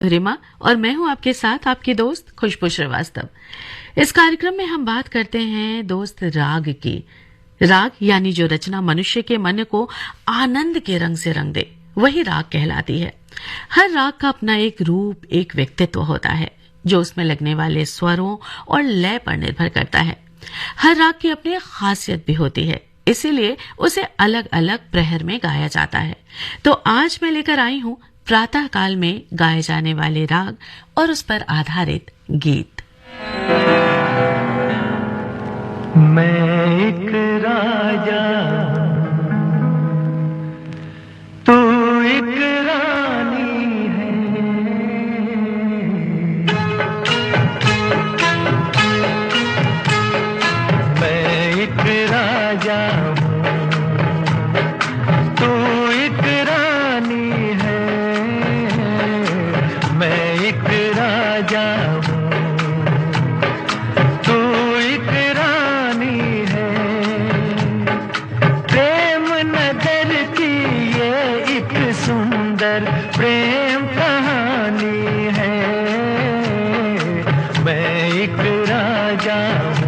रिमा और मैं हूं आपके साथ आपकी दोस्त खुशबू श्रीवास्तव। इस कार्यक्रम में हम बात करते हैं दोस्त राग की। राग यानी जो रचना मनुष्य के मन को आनंद के रंग से रंग दे, वही राग कहलाती है। हर राग का अपना एक रूप, एक व्यक्तित्व होता है जो उसमें लगने वाले स्वरों और लय पर निर्भर करता है। हर राग की अपनी खासियत भी होती है, इसीलिए उसे अलग अलग प्रहर में गाया जाता है। तो आज मैं लेकर आई हूं प्रातः काल में गाए जाने वाले राग और उस पर आधारित गीत। मैं एक राजा, तू एक रानी है। मैं एक राजा हूँ, तू एक रानी है। मैं एक राजा हूँ, तू एक रानी है। प्रेम नगर की ये एक सुंदर प्रेम कहानी है। मैं एक राजा हूँ।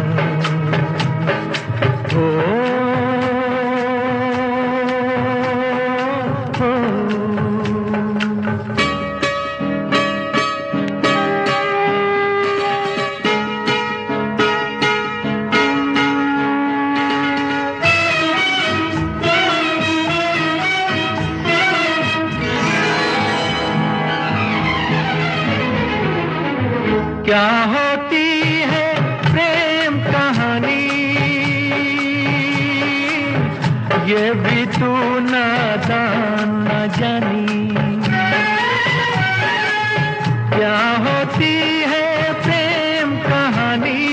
क्या होती है प्रेम कहानी, ये भी तू नादान न जानी। क्या होती है प्रेम कहानी,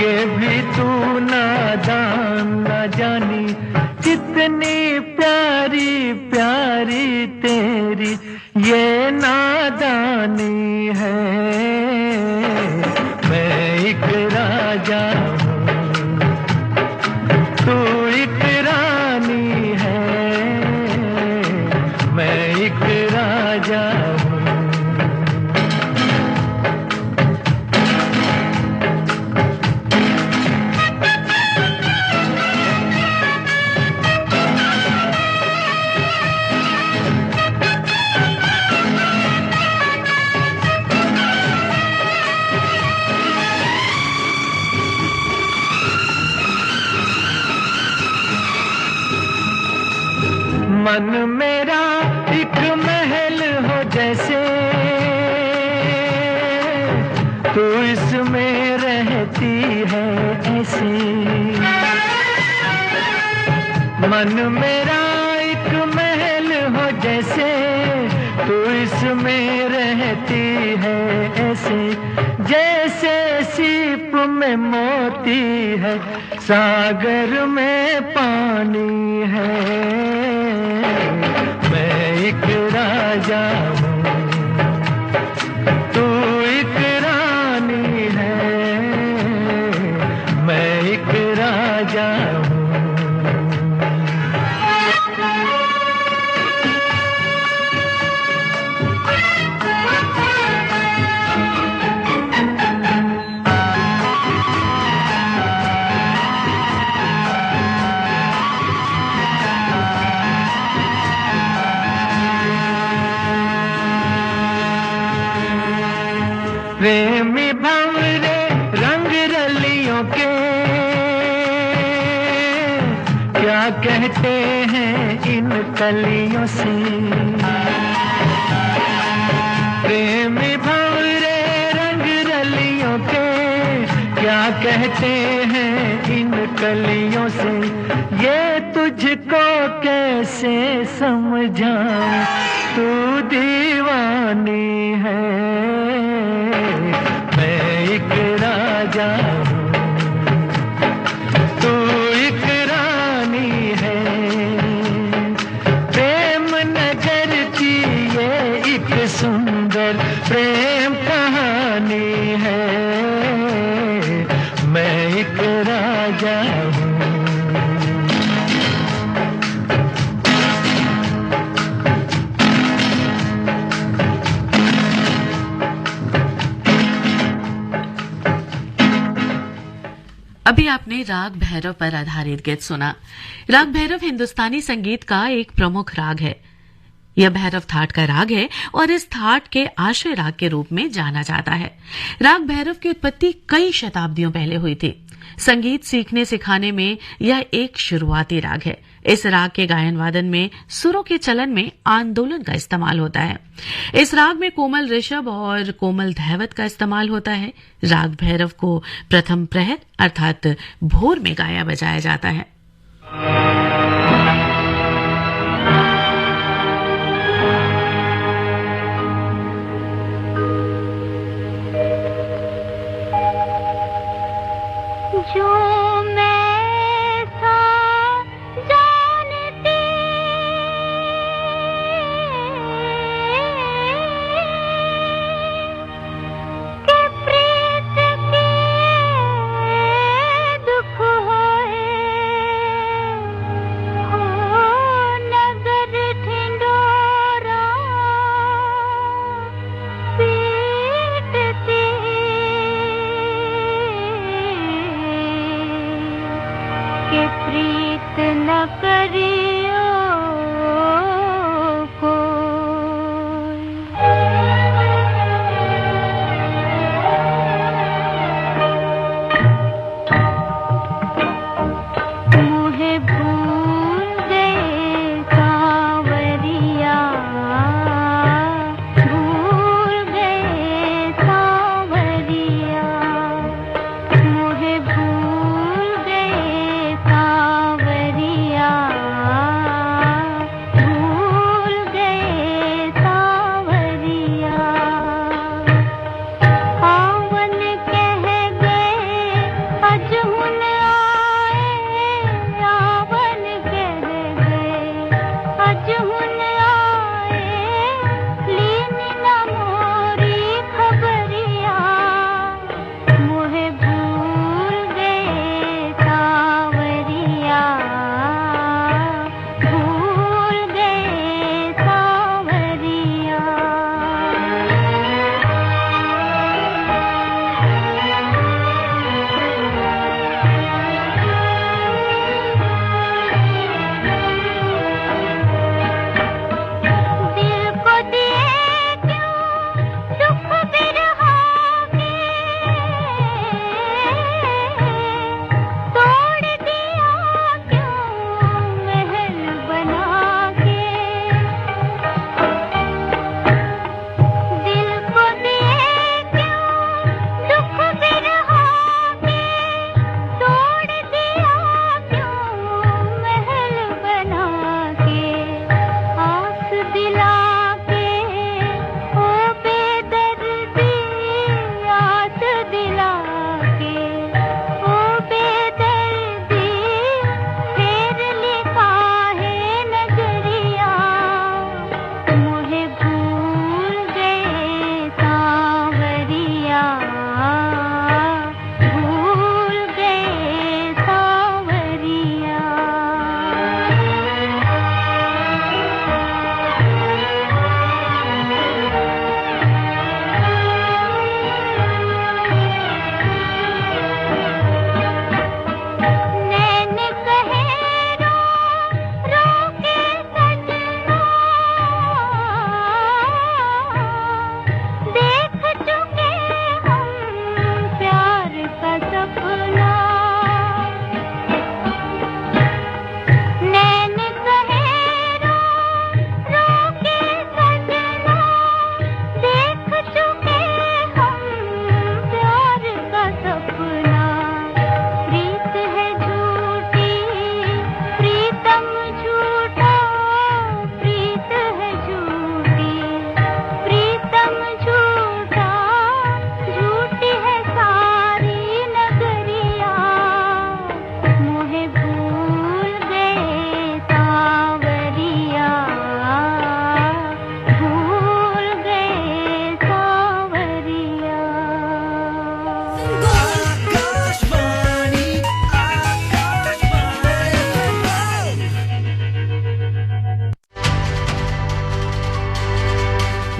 ये भी तू नादान न जानी। कितनी प्यारी प्यारी तेरी ये नादानी है। मैं एक राजा हूँ, तू एक रानी है। मैं एक राजा हूँ। मन मेरा एक महल हो जैसे, तू इसमें रहती है ऐसे। मन मेरा एक महल हो जैसे, तू इसमें रहती है ऐसे। जैसे सीप में मोती है, सागर में पानी है। मैं एक राजा हूँ, तू एक रानी है। मैं एक राजा हूँ। प्रेमी भंवरे रंग रलियों के क्या कहते हैं इन कलियों से। प्रेमी भंवरे रंग रलियों के क्या कहते हैं इन कलियों से। ये तुझको कैसे समझाऊं, तू दीवानी है। मैं एक राजा हूँ, तू एक रानी है। प्रेम नगर की ये एक सुंदर प्रेम कहानी है। मैं एक राजा हूँ। अभी आपने राग भैरव पर आधारित गीत सुना। राग भैरव हिंदुस्तानी संगीत का एक प्रमुख राग है। यह भैरव थाट का राग है और इस थाट के आश्रय राग के रूप में जाना जाता है। राग भैरव की उत्पत्ति कई शताब्दियों पहले हुई थी। संगीत सीखने सिखाने में यह एक शुरुआती राग है। इस राग के गायन वादन में सुरों के चलन में आंदोलन का इस्तेमाल होता है। इस राग में कोमल ऋषभ और कोमल धैवत का इस्तेमाल होता है। राग भैरव को प्रथम प्रहर अर्थात भोर में गाया बजाया जाता है। जो मैं सा जानती कि प्रीत के दुख होए हो नगर ढिंढोरा पीटती के प्रीत न करियो मुझे भूल गए सांवरिया भूल गए सांवरिया मुझे भूल गए सांवरिया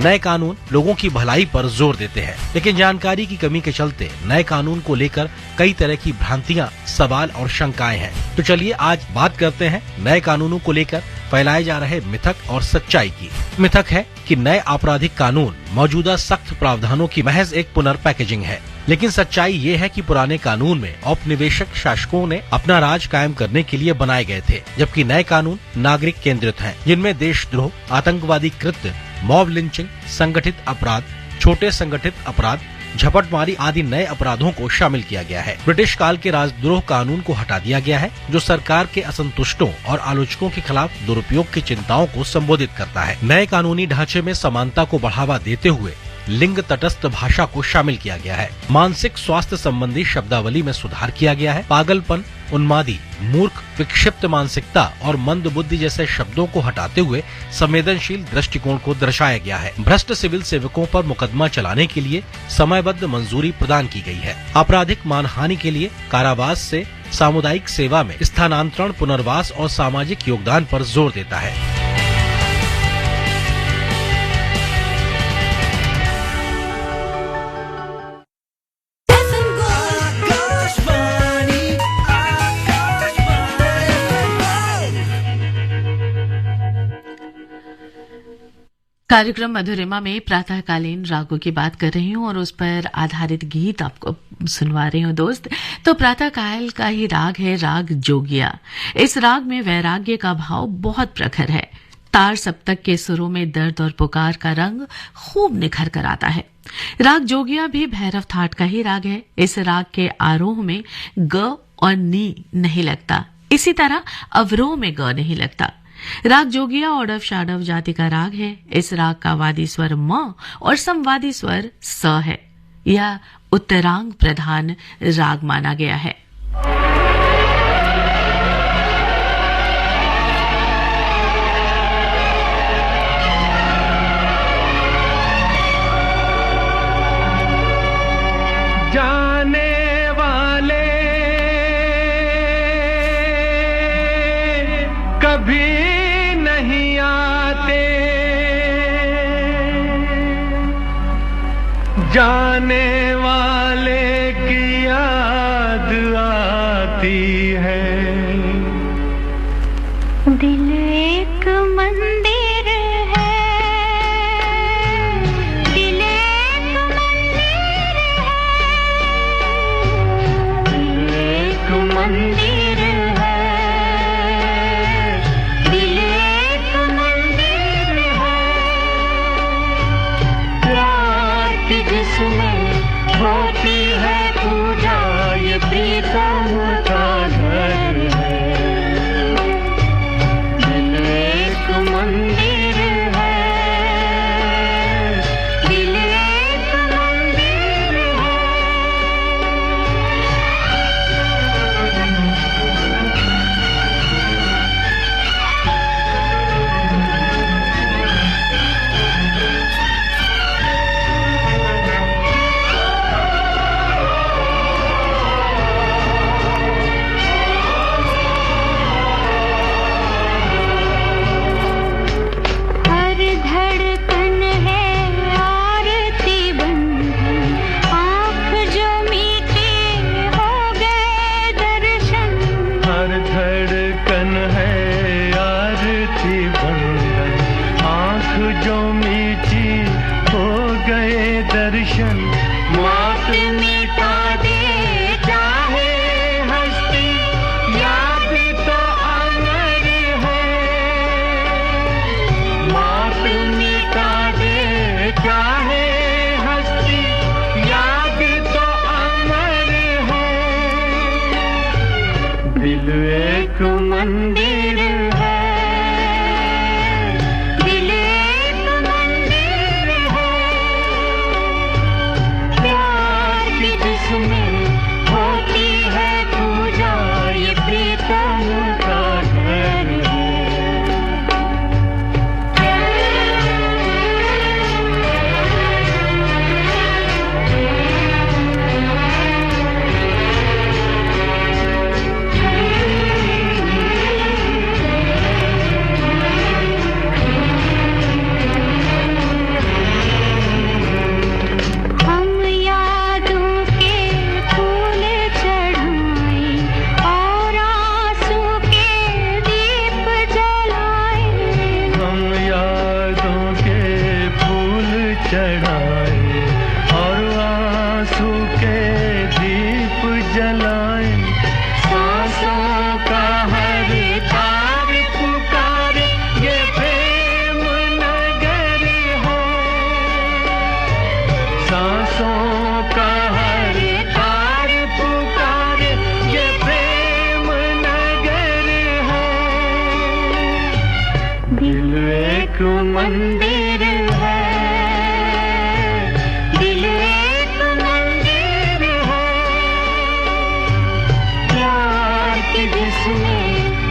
नए कानून लोगों की भलाई पर जोर देते हैं, लेकिन जानकारी की कमी के चलते नए कानून को लेकर कई तरह की भ्रांतियां, सवाल और शंकाएं हैं। तो चलिए आज बात करते हैं नए कानूनों को लेकर फैलाए जा रहे मिथक और सच्चाई की। मिथक है कि नए आपराधिक कानून मौजूदा सख्त प्रावधानों की महज एक पुनर्पैकेजिंग है, लेकिन सच्चाई ये है कि पुराने कानून में औपनिवेशिक शासकों ने अपना राज कायम करने के लिए बनाए गए थे, जबकि नए कानून नागरिक केंद्रित हैं, जिनमें देशद्रोह, आतंकवादी कृत्य, मॉब लिंचिंग, संगठित अपराध, छोटे संगठित अपराध, झपटमारी आदि नए अपराधों को शामिल किया गया है। ब्रिटिश काल के राजद्रोह कानून को हटा दिया गया है, जो सरकार के असंतुष्टों और आलोचकों के खिलाफ दुरुपयोग की चिंताओं को संबोधित करता है। नए कानूनी ढांचे में समानता को बढ़ावा देते हुए लिंग तटस्थ भाषा को शामिल किया गया है। मानसिक स्वास्थ्य संबंधी शब्दावली में सुधार किया गया है। पागलपन, उन्मादी, मूर्ख, विक्षिप्त मानसिकता और मंद बुद्धि जैसे शब्दों को हटाते हुए संवेदनशील दृष्टिकोण को दर्शाया गया है। भ्रष्ट सिविल सेवकों पर मुकदमा चलाने के लिए समयबद्ध मंजूरी प्रदान की गई है। आपराधिक मानहानि के लिए कारावास से सामुदायिक सेवा में स्थानांतरण, पुनर्वास और सामाजिक योगदान पर जोर देता है। कार्यक्रम मधुरिमा में प्रातःकालीन रागों की बात कर रही हूँ और उस पर आधारित गीत आपको सुनवा रही हूँ दोस्त। तो प्रातःकाल का ही राग है राग जोगिया। इस राग में वैराग्य का भाव बहुत प्रखर है। तार सप्तक के सुरों में दर्द और पुकार का रंग खूब निखर कर आता है। राग जोगिया भी भैरव थाट का ही राग है। इस राग के आरोह में ग और नी नहीं लगता, इसी तरह अवरोह में ग नहीं लगता। राग जोगिया औडव शाडव जाति का राग है। इस राग का वादी स्वर म और समवादी स्वर स है। यह उत्तरांग प्रधान राग माना गया है। जाने वाले कभी नहीं आते, जाने वाले की याद आती है। दिल एक मंदिर है, दिल एक मंदिर है, दिल एक मंदिर है, दिल एक मंदिर है। रात जिसमें होती है पूजा, ये प्रीतम का घर है। दिल एक मंदिर है, दिल एक मंदिर है। हर धड़कन है आरती बंधन, आँख जो मीठी हो गए दर्शन। हर धड़कन है आरती बंधन, आँख जो मीठी हो गए दर्शन। मौत मिटा दे चाहे हस्ती, याद तो अमर है। मौत मिटा दे चाहे हस्ती, याद तो अमर है। दिल एक मंदिर है, दिल एक मंदिर है। प्यार की जिसमें होती है पूजा, ये प्रीतम का घर है। आए और आंसू के दीप जलाए। सांसों का हर तार पुकारे ये प्रेम नगर हो। सांसों का हर तार पुकारे ये प्रेम नगर हो। दिल एक मंदिर है, दिल एक मंदिर है, प्यार की जिसमें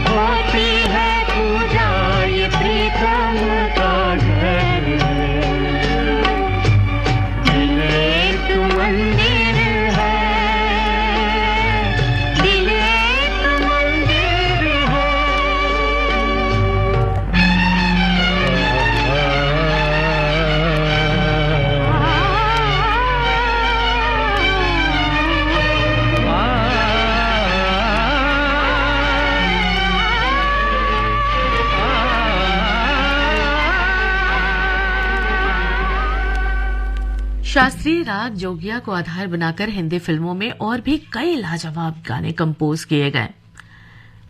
होती है पूजा ये प्रीतम का घर है। दिल एक मंदिर है, दिल एक मंदिर है। शास्त्रीय राग जोगिया को आधार बनाकर हिंदी फिल्मों में और भी कई लाजवाब गाने कंपोज किए गए।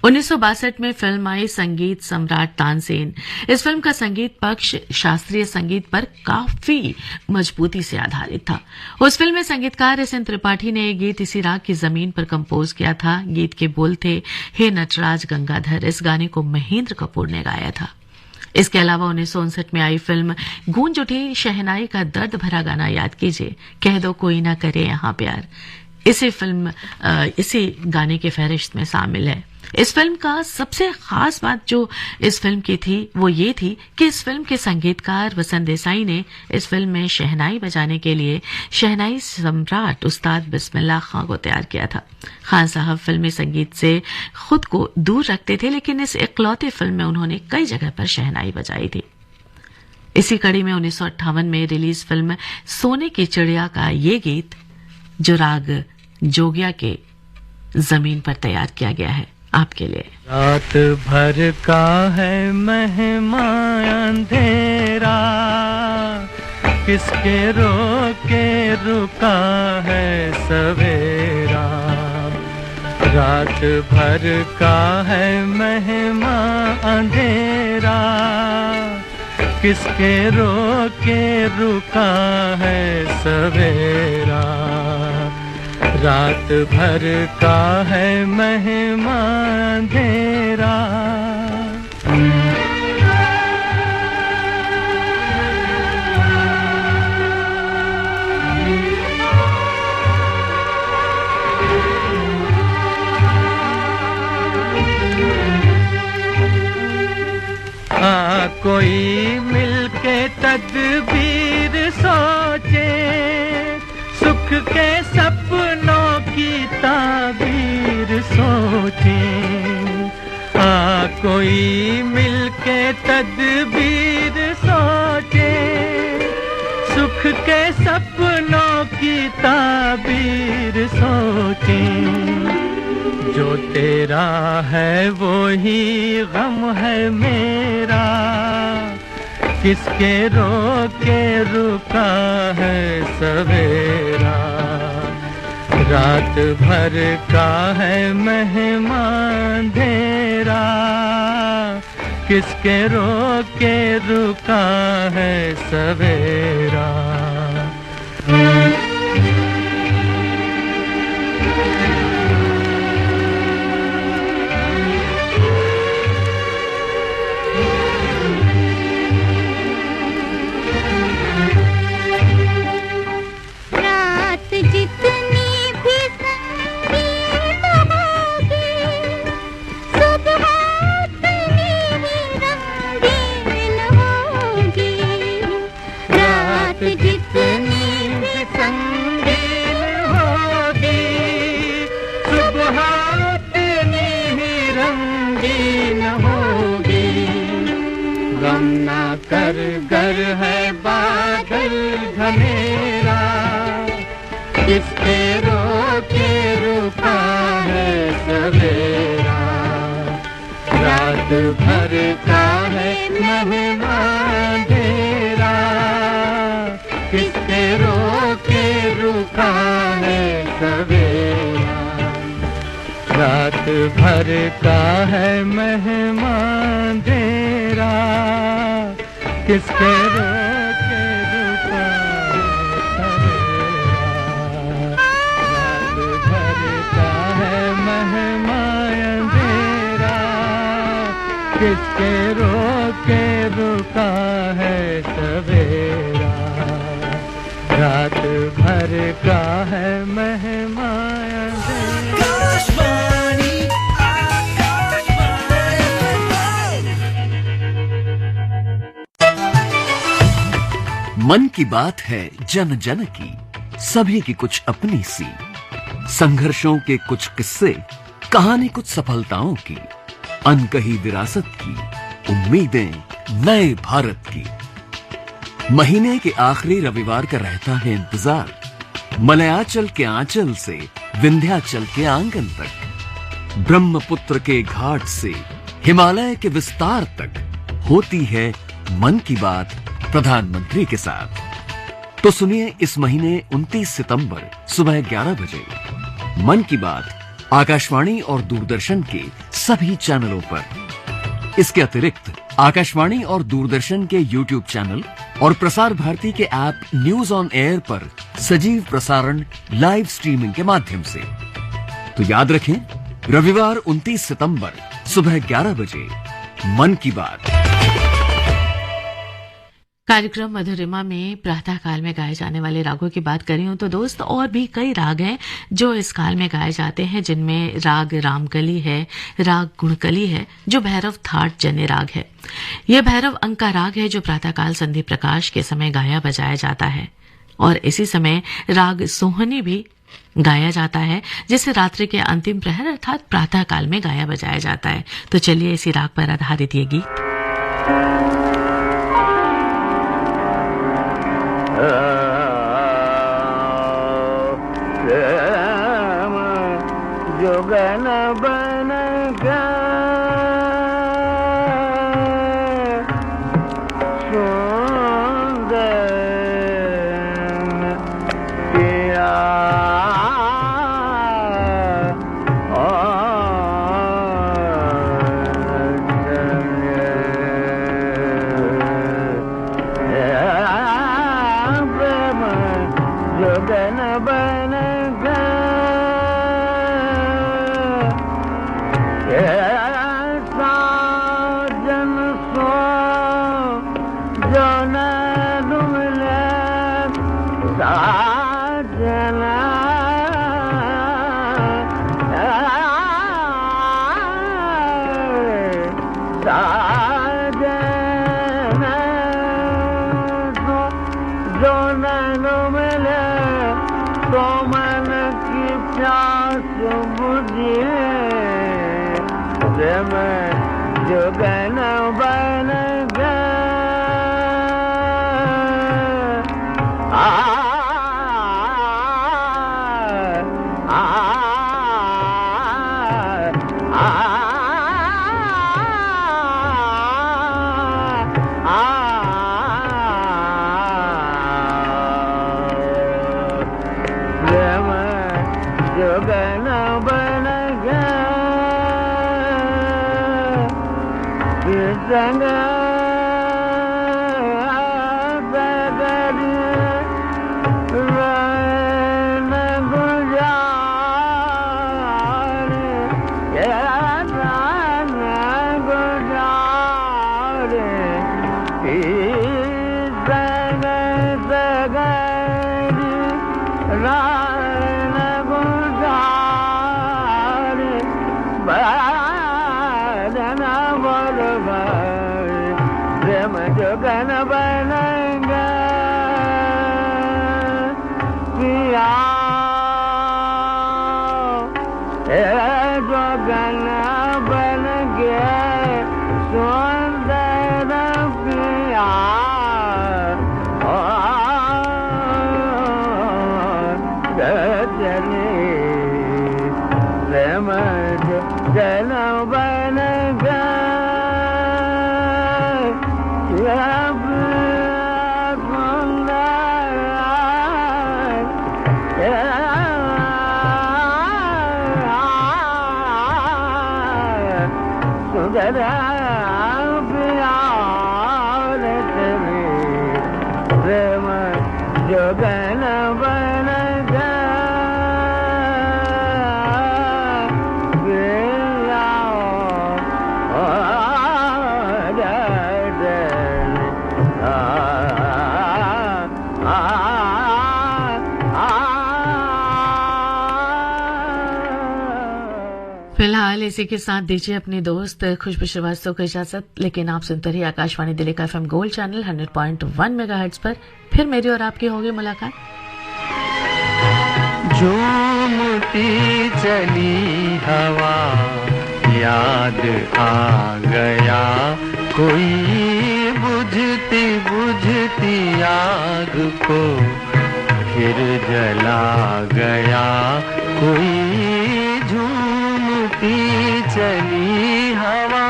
1962 में फिल्म आई संगीत सम्राट तानसेन। इस फिल्म का संगीत पक्ष शास्त्रीय संगीत पर काफी मजबूती से आधारित था। उस फिल्म में संगीतकार एस.एन. त्रिपाठी ने एक गीत इसी राग की जमीन पर कंपोज किया था। गीत के बोल थे, हे नटराज गंगाधर। इस गाने को महेंद्र कपूर ने गाया था। इसके अलावा 1959 में आई फिल्म गूंज उठी शहनाई का दर्द भरा गाना याद कीजिए, कह दो कोई ना करे यहाँ प्यार। इसी गाने के फहरिस्त में शामिल है। इस फिल्म का सबसे खास बात जो इस फिल्म की थी वो ये थी कि इस फिल्म के संगीतकार वसंत देसाई ने इस फिल्म में शहनाई बजाने के लिए शहनाई सम्राट उस्ताद बिस्मिल्लाह खां को तैयार किया था। खान साहब फिल्मी संगीत से खुद को दूर रखते थे, लेकिन इस इकलौती फिल्म में उन्होंने कई जगह पर शहनाई बजाई थी। इसी कड़ी में 1958 में रिलीज फिल्म सोने की चिड़िया का ये गीत जो राग जोगिया के जमीन पर तैयार किया गया है आपके लिए। रात भर का है महिमा अंधेरा, किसके रोके रुका है सवेरा। रात भर का है महिमा अंधेरा, किसके रोके रुका है सवेरा। रात भर का है महिमा अंधेरा। कोई मिलके तदबीर सोचे, सुख के सपनों की ताबीर सोचे। कोई मिलके तदबीर सोचे, सुख के सपनों की ताबीर सोचे। जो तेरा है वो ही गम है मेरा, किसके रोके रुका है सवेरा। रात भर का है महिमा अंधेरा, किसके रोके रुका है सवेरा। कर घर है बादल घनेरा, किसके रोके रुका है सवेरा। रात भर का है महिमा अंधेरा, किसके किसके रोके रुका है सवेरा। रात भर का है मेहमान तेरा, किसके रोके रुका है सवेरा। रात भर का है मेहमान तेरा, किसके रोके रुका है सवेरा। रात भर का है मेहमान तेरा। मन की बात है जन जन की, सभी की कुछ अपनी सी, संघर्षों के कुछ किस्से, कहानी कुछ सफलताओं की, अनकही विरासत की, उम्मीदें नए भारत की। महीने के आखिरी रविवार का रहता है इंतजार, मलयाचल के आंचल से विंध्याचल के आंगन तक, ब्रह्मपुत्र के घाट से हिमालय के विस्तार तक होती है मन की बात प्रधानमंत्री के साथ। तो सुनिए इस महीने 29 सितंबर सुबह 11 बजे मन की बात आकाशवाणी और दूरदर्शन के सभी चैनलों पर। इसके अतिरिक्त आकाशवाणी और दूरदर्शन के YouTube चैनल और प्रसार भारती के ऐप न्यूज ऑन एयर पर सजीव प्रसारण लाइव स्ट्रीमिंग के माध्यम से। तो याद रखें, रविवार 29 सितंबर सुबह 11 बजे मन की बात। कार्यक्रम मधुरिमा में प्रातः काल में गाए जाने वाले रागों की बात करी हूं तो दोस्त, और भी कई राग हैं जो इस काल में गाए जाते हैं, जिनमें राग रामकली है, राग गुणकली है, जो भैरव थाट जन्य राग है। यह भैरव अंक का राग है जो प्रातःकाल संधि प्रकाश के समय गाया बजाया जाता है। और इसी समय राग सोहनी भी गाया जाता है, जिसे रात्रि के अंतिम प्रहर अर्थात प्रातःकाल में गाया बजाया जाता है। तो चलिए इसी राग पर आधारित ये गीत। जोगन बन जोगन बन जोगन बनेगा पिया जोगन बन गए सुंदर पिया चले प्रेम जोगन बन गए जरा प्यार तेरे प्रेम जोगन बन गया फिलहाल इसी के साथ दीजिए अपनी दोस्त खुशबू श्रीवास्तव को इजाजत, लेकिन आप सुनते रहिए आकाशवाणी दिल्ली का FM गोल्ड चैनल 100.1 मेगाहर्ट्ज पर। फिर मेरी और आपकी होगी मुलाकात। झूमती चली हवा याद आ गया कोई बुझती बुझती आग को फिर जला गया कोई झूमती चली हवा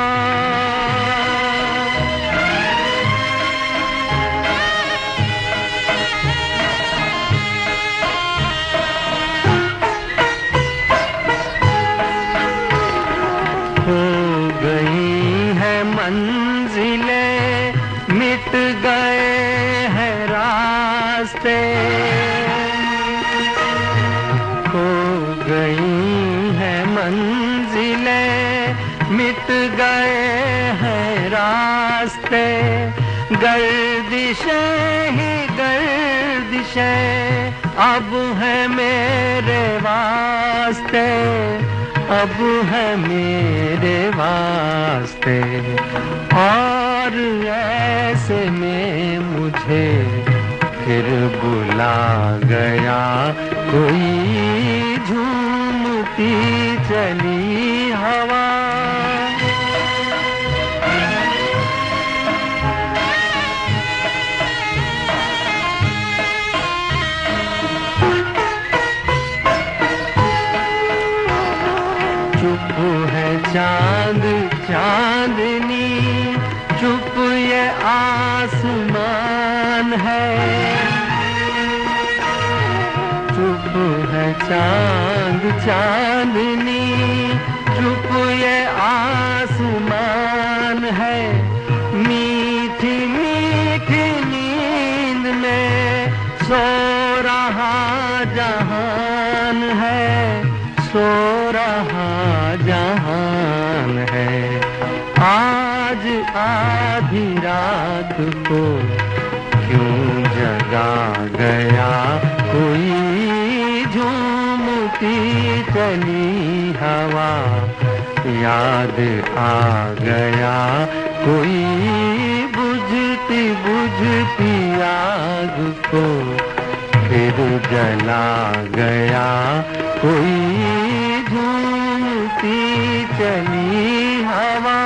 हो गई है मंजिलें मिट गए हैं रास्ते हो गई है मंजिलें मिट गए हैं रास्ते गर्दिशें ही गर्दिशें अब है मेरे वास्ते अब है मेरे वास्ते और ऐसे में मुझे फिर बुला गया कोई झूमती चली हवा चुप है चांद चांदनी चुप ये आसमान है चुप है चांद चांदनी चुप ये आसमान है मीठी मीठी नींद में सो रहा जहान है सो रहा जहान है आज आधी रात को क्यों जगा गया कोई झूमती चली हवा याद आ गया कोई बुझती बुझती आग को फिर जला गया कोई झूमती चली हवा